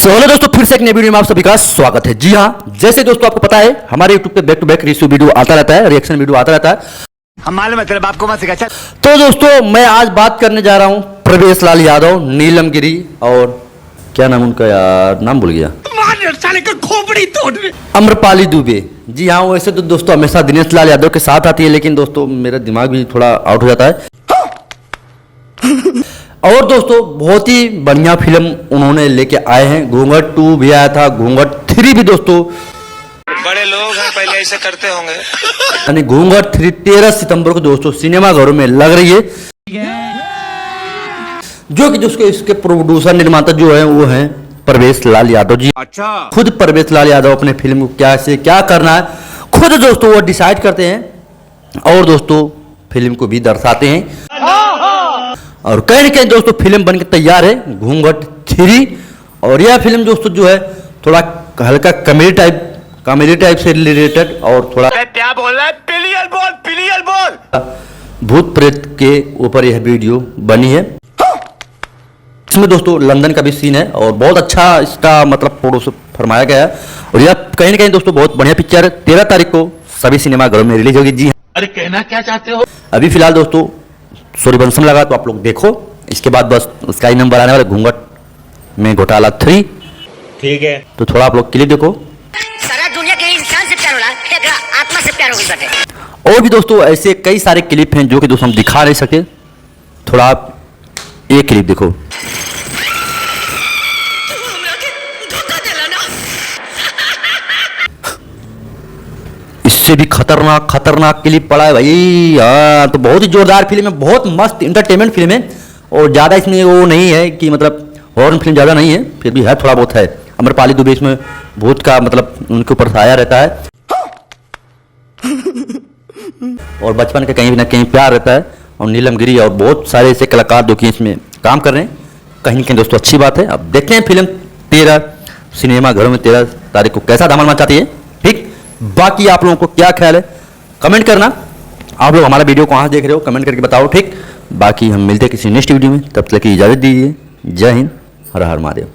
So hello दोस्तों, फिर से एक नई वीडियो में आप सभी का स्वागत है। जी हाँ, जैसे दोस्तों आपको पता है हमारे YouTube पे back to back review video आता रहता है, रिएक्शन वीडियो आता रहता है। हम मालूम है तेरे बाप को मत सिखा। तो दोस्तों मैं आज बात करने जा रहा हूँ प्रवेश लाल यादव, नीलम गिरी और क्या नाम उनका, यार नाम भूल गया, साले का खोपड़ी तोड़। अम्रपाली दुबे। जी हाँ, वैसे तो दोस्तों हमेशा दिनेश लाल यादव के साथ आती है, लेकिन दोस्तों मेरा दिमाग भी थोड़ा आउट हो जाता है। और दोस्तों बहुत ही बढ़िया फिल्म उन्होंने लेके आए हैं। घूंघट 2 भी आया था, घूंघट 3 भी दोस्तों, बड़े लोग हैं पहले ऐसे करते होंगे। यानी घूंघट 3 13 सितंबर को दोस्तों सिनेमा घरों में लग रही है। जो कि जिसके इसके प्रोड्यूसर निर्माता जो है वो है प्रवेश लाल यादव जी। अच्छा, खुद प्रवेश लाल यादव अपने फिल्म को क्या से क्या करना है खुद दोस्तों वो डिसाइड करते हैं और दोस्तों फिल्म को भी दर्शाते हैं। और कहीं न कहीं दोस्तों फिल्म बनकर तैयार है घूंघट 3। और यह फिल्म दोस्तों जो है थोड़ा हल्का कॉमेडी टाइप से रिलेटेड और थोड़ा क्या बोल रहा है? पिलियल बोल। भूत प्रेत के ऊपर यह वीडियो बनी है। इसमें दोस्तों लंदन का भी सीन है और बहुत अच्छा इसका मतलब फोटो से फरमाया गया है। और यह कहीं न कहीं दोस्तों बहुत बढ़िया पिक्चर है। 13 तारीख को सभी सिनेमा घरों में रिलीज होगी। जी अरे कहना क्या चाहते हो? अभी फिलहाल दोस्तों सूर्यवंशम लगा तो आप लोग देखो, इसके बाद बस उसका ही नंबर आने वाला घूंघट में घोटाला 3। ठीक है, तो थोड़ा आप लोग क्लिप देखो। सारा दुनिया के इंसान से प्यार होला, एकरा आत्मा से प्यार हो गइल बाटे। और भी दोस्तों ऐसे कई सारे क्लिप हैं जो कि दोस्तों हम दिखा नहीं सके। थोड़ा आप एक क्लिप देखो। इससे भी खतरनाक क्लिप पड़ा है भाई। हाँ, तो बहुत ही जोरदार फिल्म है, बहुत मस्त इंटरटेनमेंट फिल्म है। और ज़्यादा इसमें वो नहीं है कि मतलब हॉरर फिल्म ज़्यादा नहीं है, फिर भी है थोड़ा बहुत है। अम्रपाली दुबे इसमें भूत का मतलब उनके ऊपर छाया रहता है और बचपन का कहीं ना कहीं प्यार रहता है। और नीलम गिरी और बहुत सारे ऐसे कलाकार जो कि इसमें काम कर रहे हैं, कहीं ना कहीं दोस्तों अच्छी बात है। अब देखते हैं फिल्म 13 सिनेमा घरों में 13 तारीख को कैसा धमाल मचाती है। ठीक, बाकी आप लोगों को क्या ख्याल है कमेंट करना। आप लोग हमारा वीडियो कहाँ से देख रहे हो कमेंट करके बताओ। ठीक, बाकी हम मिलते हैं किसी नेक्स्ट वीडियो में, तब तक की इजाज़त दीजिए। जय हिंद, हर हर महादेव।